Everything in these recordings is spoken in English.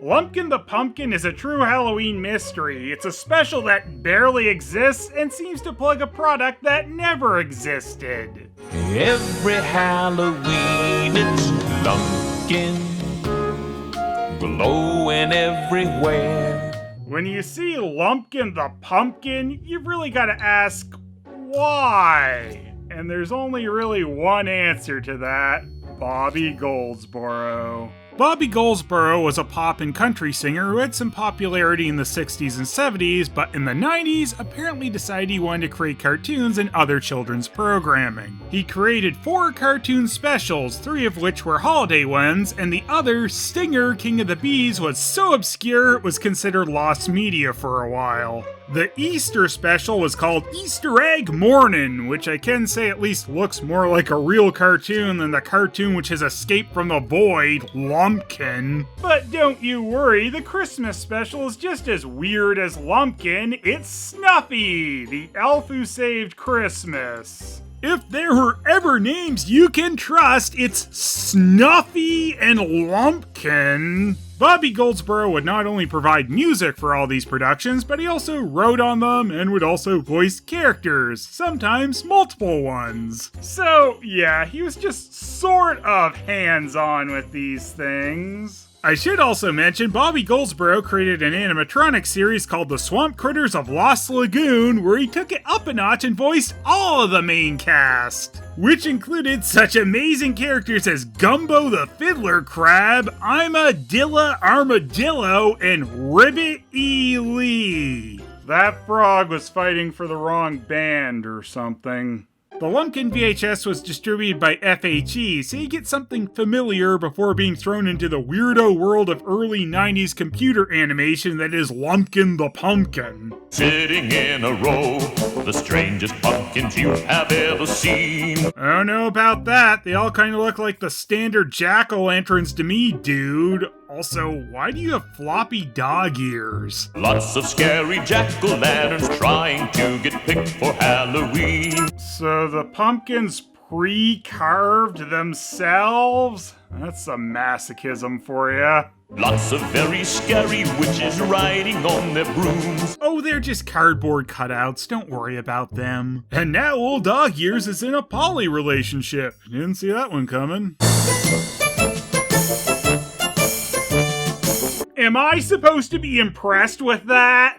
Lumpkin the Pumpkin is a true Halloween mystery. It's a special that barely exists and seems to plug a product that never existed. Every Halloween it's Lumpkin, glowing everywhere. When you see Lumpkin the Pumpkin, you've really got to ask, why? And there's only really one answer to that: Bobby Goldsboro. Bobby Goldsboro was a pop and country singer who had some popularity in the 60s and 70s, but in the 90s apparently decided he wanted to create cartoons and other children's programming. He created 4 cartoon specials, 3 of which were holiday ones, and the other, Stinger, King of the Bees, was so obscure it was considered lost media for a while. The Easter special was called Easter Egg Mornin', which I can say at least looks more like a real cartoon than the cartoon which has escaped from the void, Lumpkin. But don't you worry, the Christmas special is just as weird as Lumpkin. It's Snuffy, the elf who saved Christmas. If there were ever names you can trust, it's Snuffy and Lumpkin. Bobby Goldsboro would not only provide music for all these productions, but he also wrote on them and would also voice characters, sometimes multiple ones. So yeah, he was just sort of hands-on with these things. I should also mention Bobby Goldsboro created an animatronic series called The Swamp Critters of Lost Lagoon, where he took it up a notch and voiced all of the main cast, which included such amazing characters as Gumbo the Fiddler Crab, Imadilla Armadillo, and Ribbit E. Lee. That frog was fighting for the wrong band or something. The Lumpkin VHS was distributed by FHE, so you get something familiar before being thrown into the weirdo world of early 90s computer animation that is Lumpkin the Pumpkin. Sitting in a row, the strangest pumpkins you have ever seen. I don't know about that. They all kind of look like the standard jack-o'-lanterns to me, dude. Also, why do you have floppy dog ears? Lots of scary jack-o'-lanterns trying to get picked for Halloween. So the pumpkins pre-carved themselves? That's some masochism for ya. Lots of very scary witches riding on their brooms. Oh, they're just cardboard cutouts. Don't worry about them. And now old Dog Ears is in a poly relationship. Didn't see that one coming. Am I supposed to be impressed with that?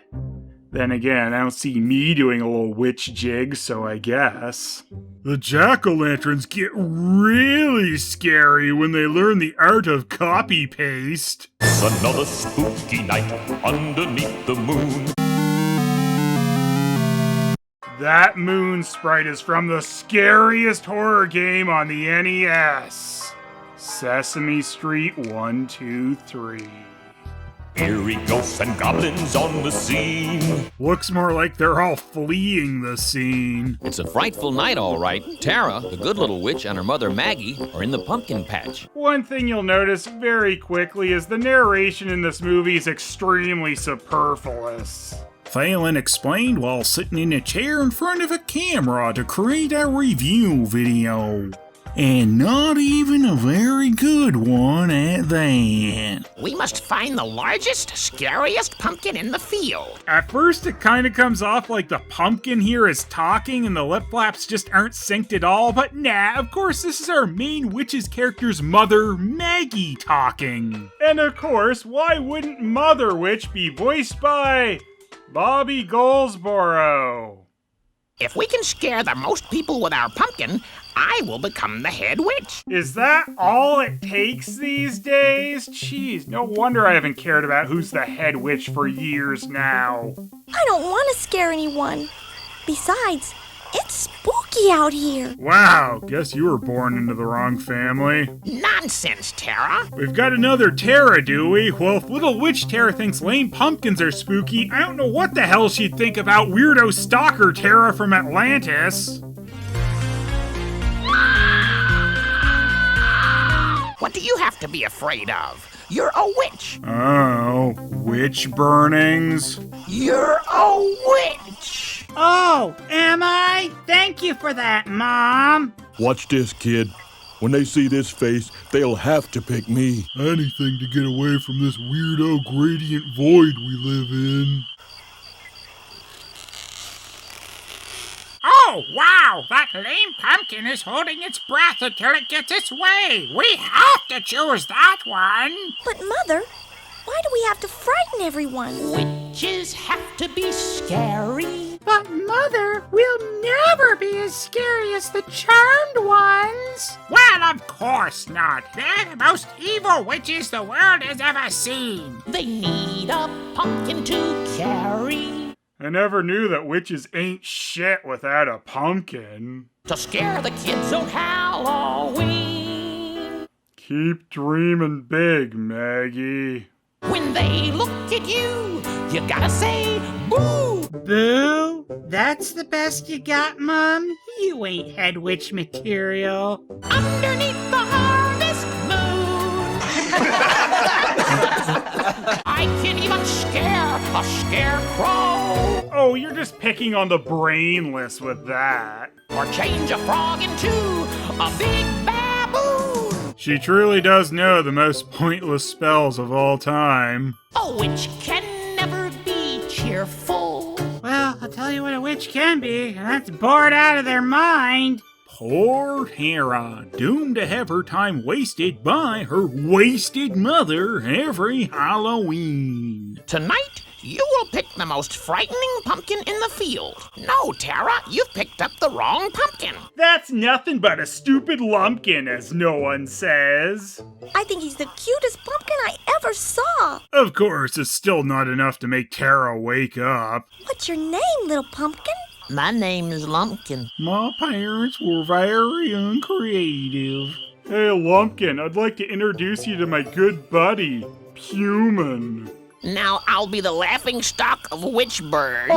Then again, I don't see me doing a little witch jig, so I guess. The jack-o'-lanterns get really scary when they learn the art of copy-paste. Another spooky night underneath the moon. That moon sprite is from the scariest horror game on the NES. Sesame Street 1, 2, 3. Eerie ghosts and goblins on the scene. Looks more like they're all fleeing the scene. It's a frightful night, all right. Tara, the good little witch, and her mother Maggie are in the pumpkin patch. One thing you'll notice very quickly is the narration in this movie is extremely superfluous. Phelan explained while sitting in a chair in front of a camera to create a review video. And not even a very good one at that. We must find the largest, scariest pumpkin in the field. At first, it kind of comes off like the pumpkin here is talking and the lip flaps just aren't synced at all, but nah, of course, this is our main witch's character's mother, Maggie, talking. And of course, why wouldn't Mother Witch be voiced by Bobby Goldsboro? If we can scare the most people with our pumpkin, I will become the head witch. Is that all it takes these days? Jeez, no wonder I haven't cared about who's the head witch for years now. I don't want to scare anyone. Besides, it's spooky out here. Wow, guess you were born into the wrong family. Nonsense, Tara. We've got another Tara, do we? Well, if little witch Tara thinks lame pumpkins are spooky, I don't know what the hell she'd think about weirdo stalker Tara from Atlantis. What do you have to be afraid of? You're a witch. Oh, witch burnings? You're a witch. Oh, am I? Thank you for that, Mom. Watch this, kid. When they see this face, they'll have to pick me. Anything to get away from this weirdo gradient void we live in. Oh, wow! That lame pumpkin is holding its breath until it gets its way. We have to choose that one. But Mother, why do we have to frighten everyone? Witches have to be scary. But Mother, we'll never be as scary as the charmed ones. Well, of course not. They're the most evil witches the world has ever seen. They need a pumpkin to carry. I never knew that witches ain't shit without a pumpkin. To scare the kids on Halloween. Keep dreaming big, Maggie. When they look at you, you gotta say boo. Boo? That's the best you got, Mom? You ain't head witch material. Underneath the harvest moon. I can even scare a scarecrow. Oh, you're just picking on the brainless with that. Or change a frog into a big baboon. She truly does know the most pointless spells of all time. A witch can never be cheerful. Well, I'll tell you what a witch can be, and that's bored out of their mind. Poor Tara, doomed to have her time wasted by her wasted mother every Halloween. Tonight, you will pick the most frightening pumpkin in the field. No, Tara, you've picked up the wrong pumpkin. That's nothing but a stupid lumpkin, as no one says. I think he's the cutest pumpkin I ever saw. Of course, it's still not enough to make Tara wake up. What's your name, little pumpkin? My name is Lumpkin. My parents were very uncreative. Hey, Lumpkin, I'd like to introduce you to my good buddy, Puman. Now I'll be the laughing stock of Witchbird.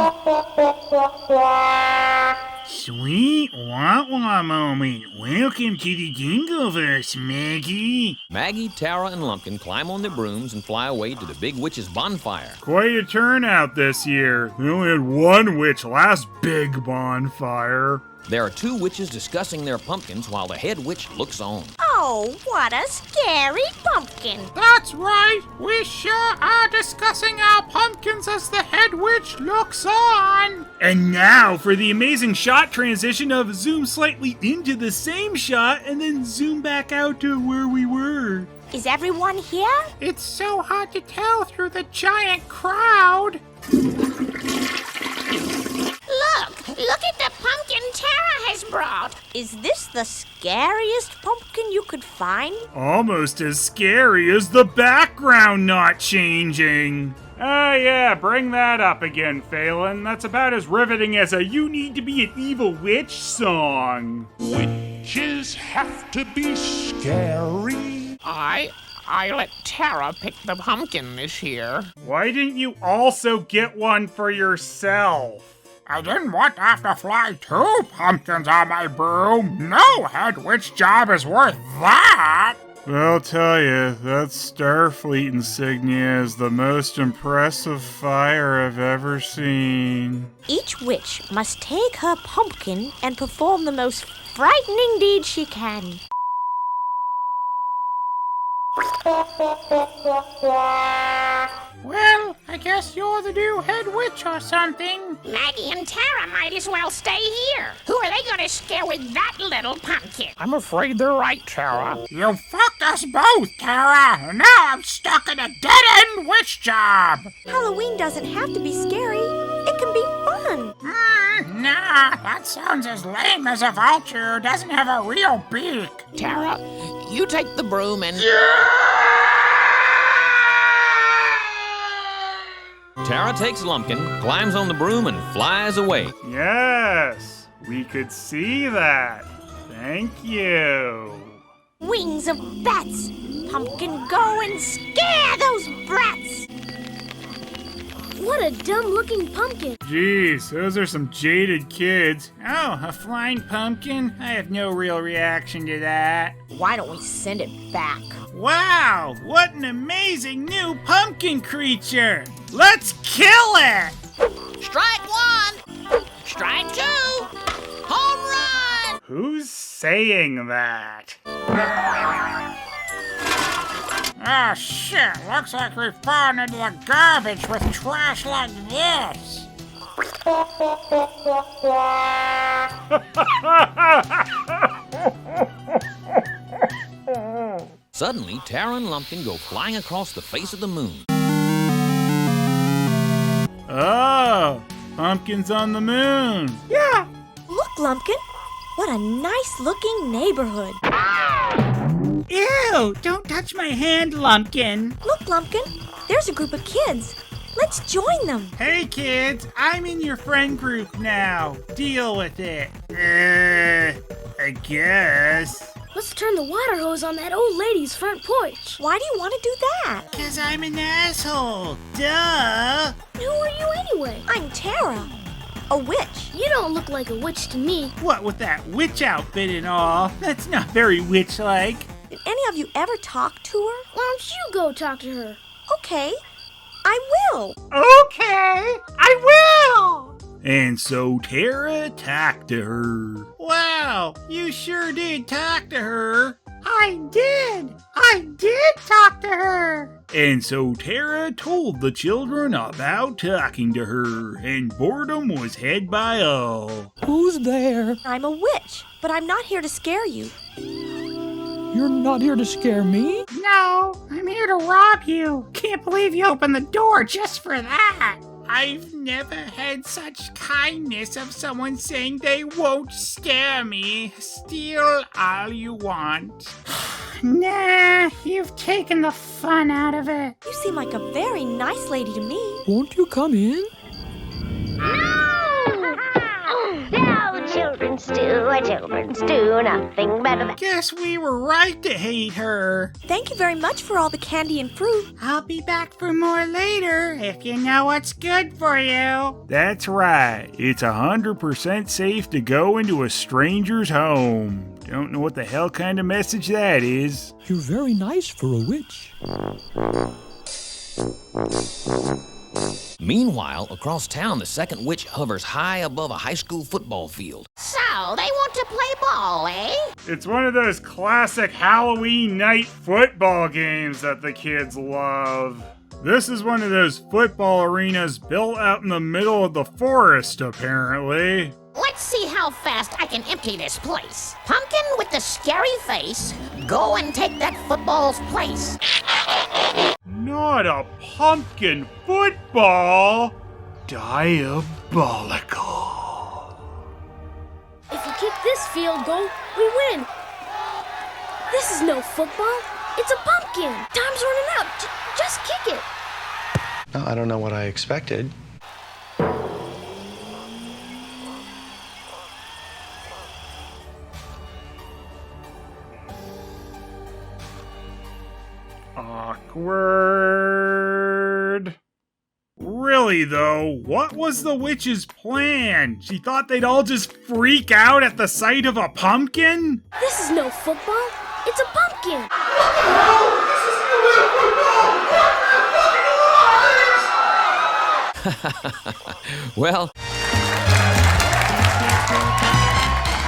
Sweet wah-wah moment. Welcome to the Jingleverse, Maggie. Maggie, Tara, and Lumpkin climb on their brooms and fly away to the big witch's bonfire. Quite a turnout this year. We only had one witch last big bonfire. There are two witches discussing their pumpkins while the head witch looks on. Oh, what a scary pumpkin. That's right. We sure are discussing our pumpkins as the head witch looks on. And now for the amazing shot transition of zoom slightly into the same shot and then zoom back out to where we were. Is everyone here? It's so hard to tell through the giant crowd. Look at the pumpkin Tara has brought. Is this the scariest pumpkin you could find? Almost as scary as the background not changing. Oh yeah, bring that up again, Phelan. That's about as riveting as a "You Need to Be an Evil Witch" song. Witches have to be scary. I let Tara pick the pumpkin this year. Why didn't you also get one for yourself? I didn't want to have to fly 2 pumpkins on my broom. No head witch job is worth that. I'll tell you, that Starfleet insignia is the most impressive fire I've ever seen. Each witch must take her pumpkin and perform the most frightening deed she can. Well, I guess you're the new head witch or something. Maggie and Tara might as well stay here. Who are they going to scare with that little pumpkin? I'm afraid they're right, Tara. You fucked us both, Tara. Now I'm stuck in a dead-end witch job. Halloween doesn't have to be scary. It can be fun. Nah, that sounds as lame as a vulture who doesn't have a real beak. Tara, you take the broom and... Tara takes Lumpkin, climbs on the broom, and flies away. Yes, we could see that. Thank you. Wings of bats. Pumpkin, go and scare those brats. What a dumb-looking pumpkin. Jeez, those are some jaded kids. Oh, a flying pumpkin? I have no real reaction to that. Why don't we send it back? Wow, what an amazing new pumpkin creature! Let's kill it! Strike 1! Strike 2! Home run! Who's saying that? Ah, shit. Looks like we've fallen into the garbage with trash like this. Suddenly, Tara and Lumpkin go flying across the face of the moon. Oh, Pumpkin's on the moon. Yeah. Look, Lumpkin. What a nice-looking neighborhood. Ew, don't touch my hand, Lumpkin. Look, Lumpkin. There's a group of kids. Let's join them. Hey, kids, I'm in your friend group now. Deal with it. I guess. Let's turn the water hose on that old lady's front porch. Why do you want to do that? 'Cause I'm an asshole. Duh. Who are you anyway? I'm Tara, a witch. You don't look like a witch to me. What with that witch outfit and all? That's not very witch-like. Did any of you ever talk to her? Why don't you go talk to her? Okay, I will. Okay, I will. And so Tara talked to her. Wow, you sure did talk to her. I did talk to her. And so Tara told the children about talking to her, and boredom was had by all. Who's there? I'm a witch, but I'm not here to scare you. You're not here to scare me? No, I'm here to rob you. Can't believe you opened the door just for that. I've never had such kindness of someone saying they won't scare me. Steal all you want. Nah, you've taken the fun out of it. You seem like a very nice lady to me. Won't you come in? No, children's stew, nothing better than... Guess we were right to hate her. Thank you very much for all the candy and fruit. I'll be back for more later if you know what's good for you. That's right. It's 100% safe to go into a stranger's home. Don't know what the hell kind of message that is. You're very nice for a witch. Meanwhile, across town, the second witch hovers high above a high school football field. So, they want to play ball, eh? It's one of those classic Halloween night football games that the kids love. This is one of those football arenas built out in the middle of the forest, apparently. Let's see how fast I can empty this place. Pumpkin with the scary face, go and take that football's place. Not a pumpkin football! Diabolical. If you kick this field goal, we win. This is no football. It's a pumpkin. Time's running out. Just kick it. No, I don't know what I expected. Awkward. Really, though, what was the witch's plan? She thought they'd all just freak out at the sight of a pumpkin? This is no football. It's a pumpkin. Well,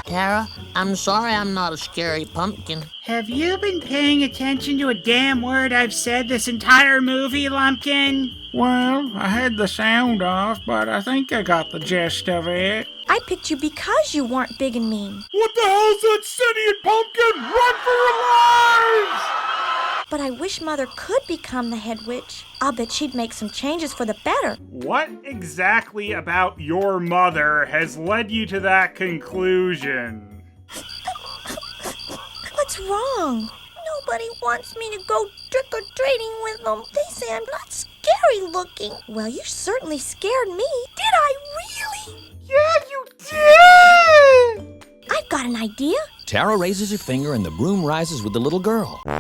Tara, I'm sorry I'm not a scary pumpkin. Have you been paying attention to a damn word I've said this entire movie, Lumpkin? Well, I had the sound off, but I think I got the gist of it. I picked you because you weren't big and mean. What the hell's that sentient pumpkin? Run for your lives! But I wish Mother could become the head witch. I'll bet she'd make some changes for the better. What exactly about your mother has led you to that conclusion? What's wrong? Nobody wants me to go trick-or-treating with them. They say I'm not scary looking. Well, you certainly scared me. Did I really? Yeah, you did! I've got an idea. Tara raises her finger and the broom rises with the little girl. Boo!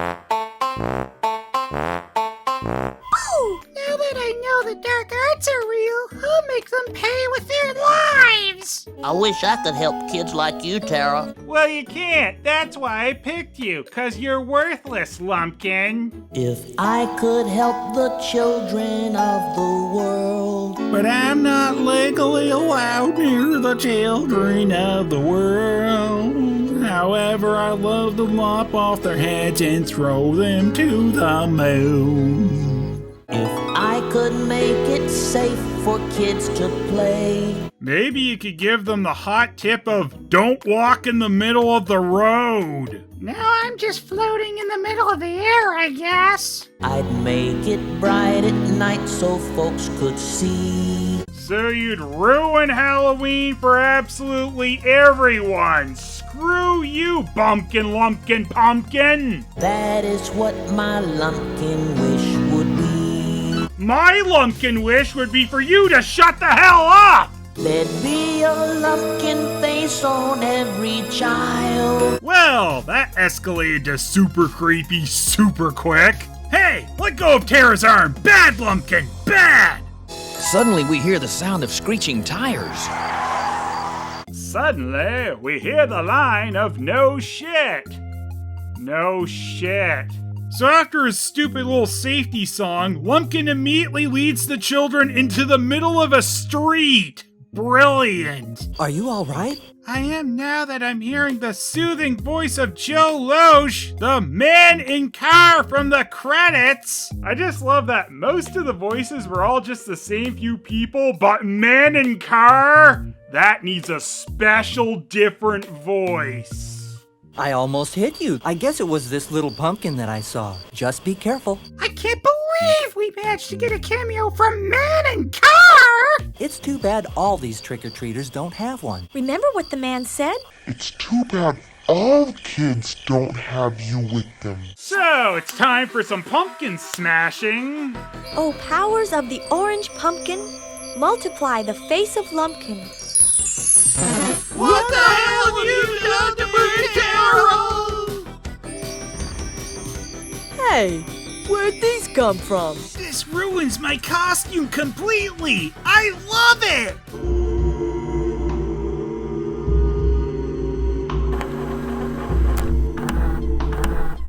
Now that I know the dark arts are real, I'll make them pay with their lives! I wish I could help kids like you, Tara. Well, you can't. That's why I picked you, 'cause you're worthless, Lumpkin. If I could help the children of the world. But I'm not legally allowed near the children of the world. However, I love to lop off their heads and throw them to the moon. If I could make it safe for kids to play. Maybe you could give them the hot tip of don't walk in the middle of the road. Now I'm just floating in the middle of the air, I guess. I'd make it bright at night so folks could see. So you'd ruin Halloween for absolutely everyone. Screw you, Bumpkin, Lumpkin, Pumpkin. That is what my lumpkin wish would be. My Lumpkin wish would be for you to shut the hell up. There'd be a lumpkin face on every child. Well, that escalated to super creepy super quick. Hey, let go of Tara's arm. Bad, Lumpkin, bad. Suddenly we hear the sound of screeching tires. Suddenly, we hear the line of no shit. No shit. So after his stupid little safety song, Lumpkin immediately leads the children into the middle of a street. Brilliant. Are you all right? I am now that I'm hearing the soothing voice of Joe Loesch, the man in car from the credits. I just love that most of the voices were all just the same few people, but man in car, that needs a special different voice. I almost hit you. I guess it was this little pumpkin that I saw. Just be careful. I can't believe we managed to get a cameo from Man in Car! It's too bad all these trick-or-treaters don't have one. Remember what the man said? It's too bad all kids don't have you with them. So, it's time for some pumpkin smashing. Oh, powers of the orange pumpkin, multiply the face of Lumpkin. What the hell have you done to me, Carol? Hey, where'd these come from? This ruins my costume completely. I love it.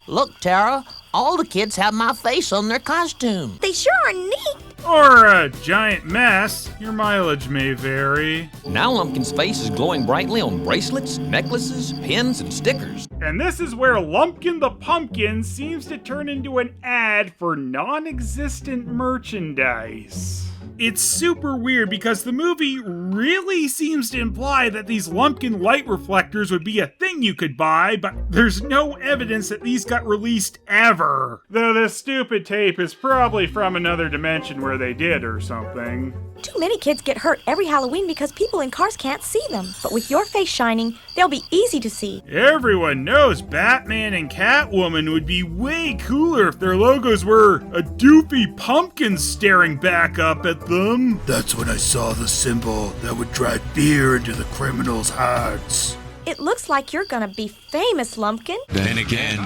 Look, Tara, all the kids have my face on their costume. They sure are neat. Or a giant mess. Your mileage may vary. Now Lumpkin's face is glowing brightly on bracelets, necklaces, pins, and stickers. And this is where Lumpkin the Pumpkin seems to turn into an ad for non-existent merchandise. It's super weird because the movie really seems to imply that these Lumpkin light reflectors would be a thing you could buy, but there's no evidence that these got released ever. Though this stupid tape is probably from another dimension where they did or something. Too many kids get hurt every Halloween because people in cars can't see them. But with your face shining, they'll be easy to see. Everyone knows Batman and Catwoman would be way cooler if their logos were a doofy pumpkin staring back up at them. That's when I saw the symbol that would drive fear into the criminals' hearts. It looks like you're gonna be famous, Lumpkin. Then again,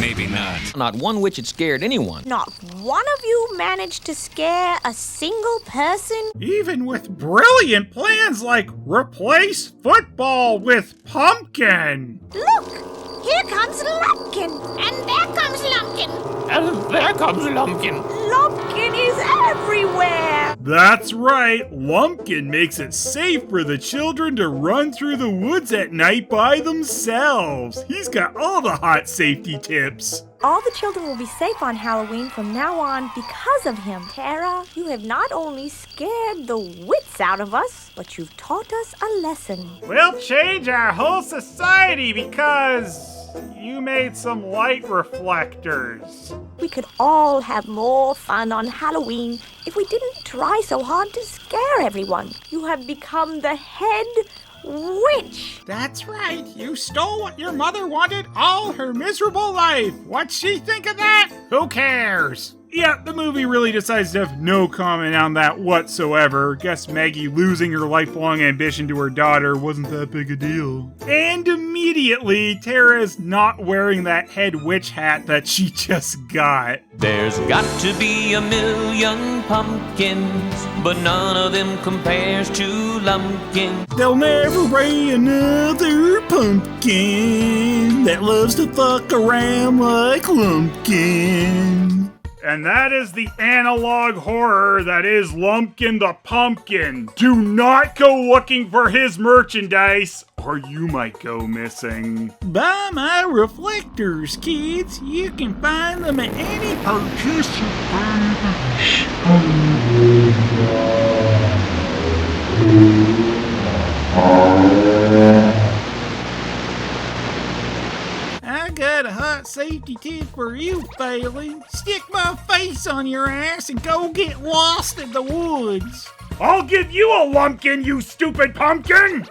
maybe not. Not one witch had scared anyone. Not one of you managed to scare a single person? Even with brilliant plans like replace football with pumpkin. Look, here comes Lumpkin. And there comes Lumpkin. And there comes Lumpkin. Lumpkin is everywhere. That's right, Lumpkin makes it safe for the children to run through the woods at night by themselves. He's got all the hot safety tips. All the children will be safe on Halloween from now on because of him. Tara, you have not only scared the wits out of us, but you've taught us a lesson. We'll change our whole society because you made some light reflectors. We could all have more fun on Halloween if we didn't try so hard to scare everyone. You have become the head witch. That's right. You stole what your mother wanted all her miserable life. What'd she think of that? Who cares? Yeah, the movie really decides to have no comment on that whatsoever. Guess Maggie losing her lifelong ambition to her daughter wasn't that big a deal. And immediately, Tara's not wearing that head witch hat that she just got. There's got to be a million pumpkins, but none of them compares to Lumpkin. There'll never be another pumpkin that loves to fuck around like Lumpkin. And that is the analog horror that is Lumpkin the Pumpkin. Do not go looking for his merchandise, or you might go missing. Buy my reflectors, kids. You can find them at any I got a hot safety tip for you, Phelan. Stick my face on your ass and go get lost in the woods. I'll give you a lumpkin, you stupid pumpkin!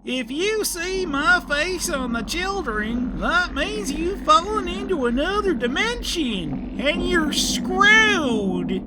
If you see my face on the children, that means you've fallen into another dimension, and you're screwed.